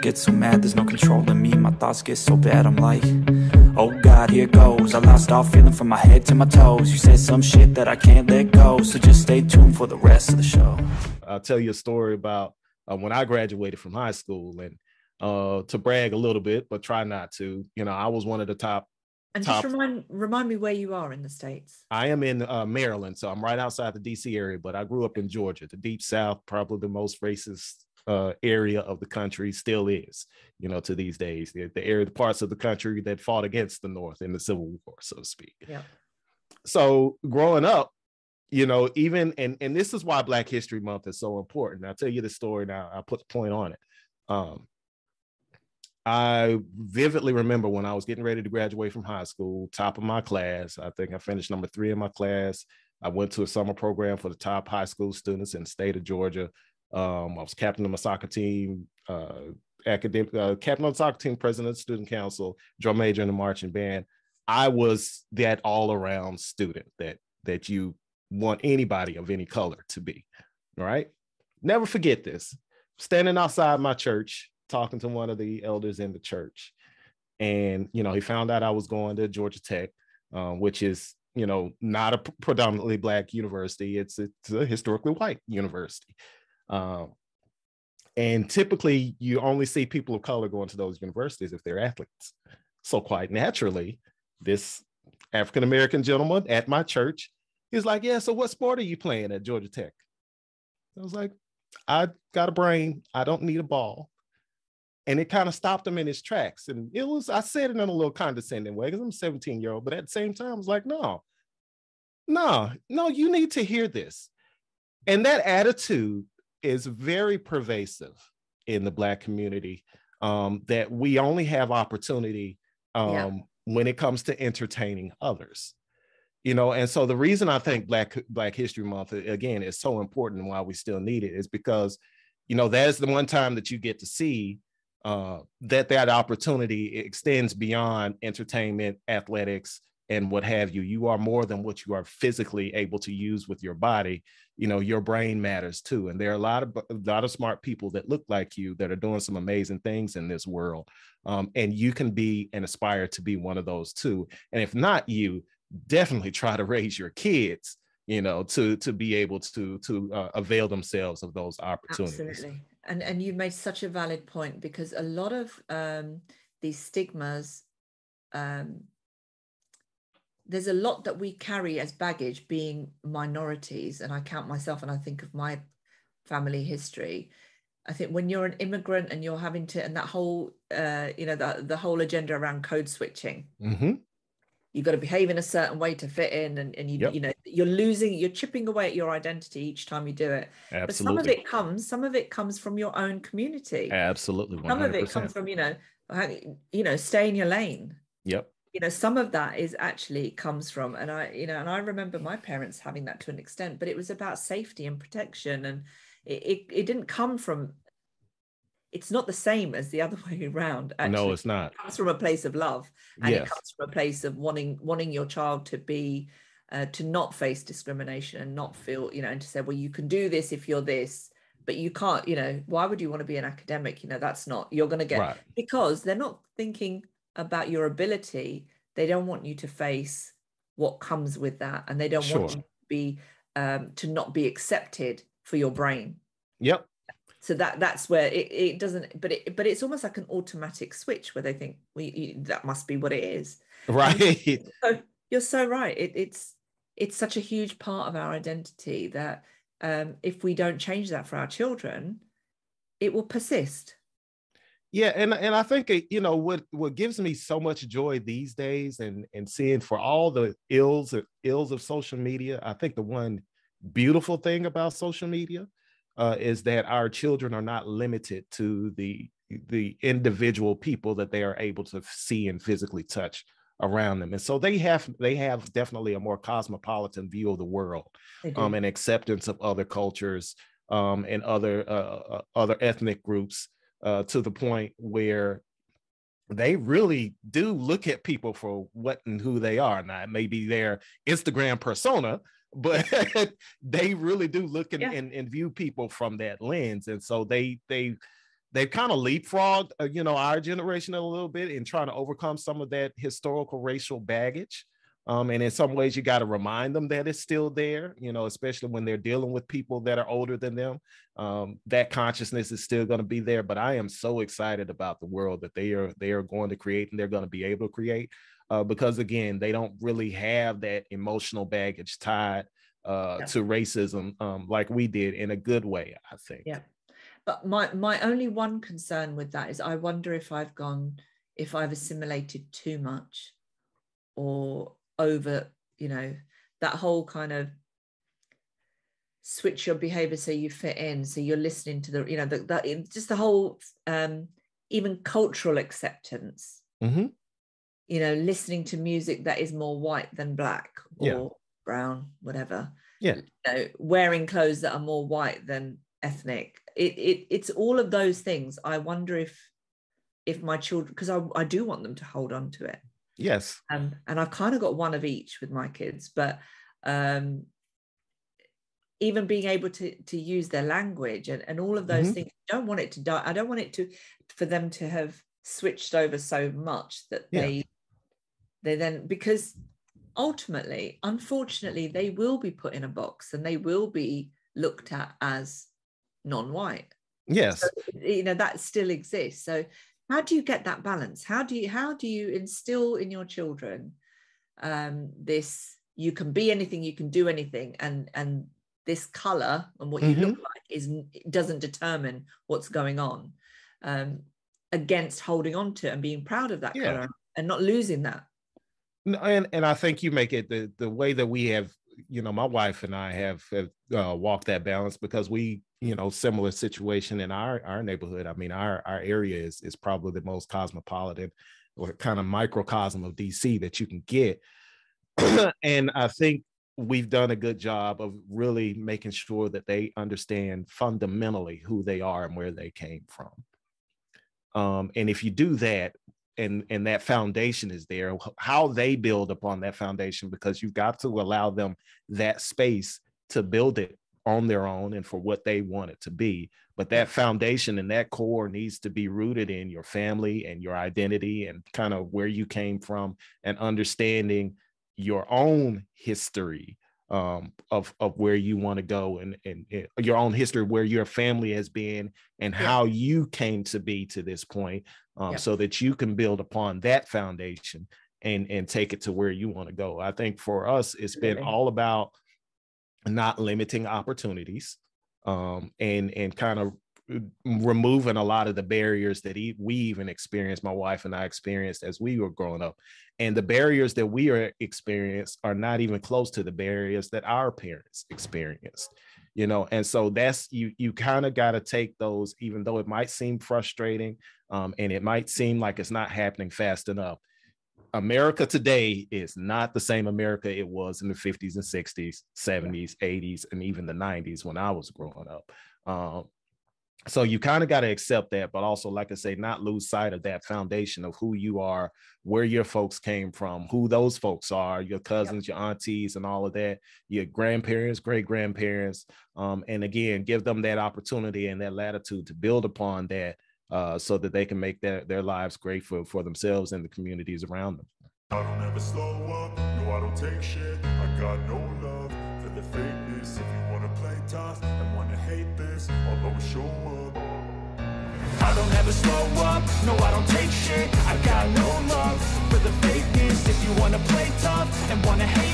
get so mad, there's no controlling me. My thoughts get so bad, I'm like, oh God, here goes. I lost all feeling from my head to my toes. You said some shit that I can't let go, so just stay tuned for the rest of the show. I'll tell you a story about when I graduated from high school, and to brag a little bit, but try not to. You know, I was one of the top. And just remind me where you are in the States. I am in Maryland, so I'm right outside the DC area, but I grew up in Georgia, the deep South, probably the most racist area of the country, still is, you know, to these days. The area, the parts of the country that fought against the North in the Civil War, so to speak. Yeah. So growing up, you know, even, and this is why Black History Month is so important. I'll tell you the story now. I'll put the point on it. I vividly remember when I was getting ready to graduate from high school, top of my class. I think I finished number 3 in my class. I went to a summer program for the top high school students in the state of Georgia. I was captain of my soccer team, captain of the soccer team, president of the student council, drum major in the marching band. I was that all-around student that you want anybody of any color to be, right? Never forget this. Standing outside my church, talking to one of the elders in the church. And, you know, he found out I was going to Georgia Tech, which is, you know, not a predominantly Black university. It's a historically white university. And typically you only see people of color going to those universities if they're athletes. So quite naturally, this African-American gentleman at my church, he's like, yeah, so what sport are you playing at Georgia Tech? I was like, I got a brain. I don't need a ball. And it kind of stopped him in his tracks. And I said it in a little condescending way because I'm a 17-year-old, but at the same time, I was like, no, you need to hear this. And that attitude is very pervasive in the Black community, that we only have opportunity when it comes to entertaining others. You know, and so the reason I think Black History Month, again, is so important and why we still need it is because, you know, that's the one time that you get to see that opportunity extends beyond entertainment, athletics, and what have you. You are more than what you are physically able to use with your body. You know, your brain matters too. And there are a lot of smart people that look like you that are doing some amazing things in this world. And you can be and aspire to be one of those too. And if not you, definitely try to raise your kids, you know, to be able to avail themselves of those opportunities. Absolutely. And you made such a valid point, because a lot of these stigmas, there's a lot that we carry as baggage being minorities. And I count myself, and I think of my family history. I think when you're an immigrant and you're having to, and that whole, you know, the whole agenda around code switching, you've got to behave in a certain way to fit in, and you know, you're chipping away at your identity each time you do it. Absolutely. But some of it comes from your own community. Absolutely. 100%. Some of it comes from, you know, stay in your lane. Yep. You know, some of that is actually comes from, and I remember my parents having that to an extent, but it was about safety and protection, and it didn't come from. It's not the same as the other way around. Actually. No, it's not. It comes from a place of love, and it comes from a place of wanting your child to be, to not face discrimination and not feel, you know, and to say, well, you can do this if you're this, but you can't, you know, why would you want to be an academic? You know, that's not, you're going to get, right. Because they're not thinking about your ability. They don't want you to face what comes with that. And they don't want you to be, to not be accepted for your brain. Yep. So that's where it doesn't, but it's almost like an automatic switch where they think, well, that must be what it is. Right. So you're so right. It's such a huge part of our identity that if we don't change that for our children, it will persist. Yeah, and I think, you know, what gives me so much joy these days, and seeing for all the ills of social media, I think the one beautiful thing about social media is that our children are not limited to the individual people that they are able to see and physically touch around them. And so they have definitely a more cosmopolitan view of the world, and acceptance of other cultures, and other ethnic groups, to the point where they really do look at people for what and who they are. Now, it may be their Instagram persona, but they really do look and view people from that lens. And so they they've kind of leapfrogged, our generation a little bit in trying to overcome some of that historical racial baggage. And in some ways, you got to remind them that it's still there, especially when they're dealing with people that are older than them. That consciousness is still going to be there. But I am so excited about the world that they are going to create, and they're going to be able to create, because, again, they don't really have that emotional baggage tied to racism like we did, in a good way, I think. Yeah. But my only one concern with that is I wonder if I've assimilated too much, or over, that whole kind of switch your behavior so you fit in, so you're listening to the, just the whole even cultural acceptance, listening to music that is more white than black, or brown, whatever, wearing clothes that are more white than ethnic. It's all of those things. I wonder if my children, because I do want them to hold on to it. Yes. And I've kind of got one of each with my kids, but even being able to use their language and all of those things, I don't want it to die. I don't want it for them to have switched over so much that they then, because ultimately, unfortunately, they will be put in a box and they will be looked at as non-white. Yes. So, that still exists. So how do you get that balance? How do you instill in your children this, you can be anything, you can do anything, and this color and what you look like doesn't determine what's going on, against holding on to and being proud of that color and not losing that. And I think you make it the way that we have, my wife and I have walked that balance, because we, similar situation in our neighborhood. I mean, our area is probably the most cosmopolitan, or kind of microcosm of DC that you can get. And I think we've done a good job of really making sure that they understand fundamentally who they are and where they came from. And if you do that, and that foundation is there, how they build upon that foundation, because you've got to allow them that space to build it on their own and for what they want it to be. But that foundation and that core needs to be rooted in your family and your identity and kind of where you came from, and understanding your own history of where you want to go, and your own history, where your family has been, and how you came to be to this point, so that you can build upon that foundation and take it to where you want to go. I think for us, it's been all about not limiting opportunities, and kind of removing a lot of the barriers that we even experienced, my wife and I experienced as we were growing up. And the barriers that we are experienced are not even close to the barriers that our parents experienced, and so that's, you kind of got to take those, even though it might seem frustrating, and it might seem like it's not happening fast enough. America today is not the same America it was in the 50s and 60s, 70s, 80s, and even the 90s when I was growing up. So you kind of got to accept that, but also, like I say, not lose sight of that foundation of who you are, where your folks came from, who those folks are, your cousins, your aunties, and all of that, your grandparents, great grandparents. And again, give them that opportunity and that latitude to build upon that, so that they can make their lives great for themselves and the communities around them. I don't ever slow up, no, I don't take shit. I got no love for the fakeness. If you wanna play tough and wanna hate this, I'll always show up. I don't ever slow up, no, I don't take shit. I got no love for the fakeness. If you wanna play tough and wanna hate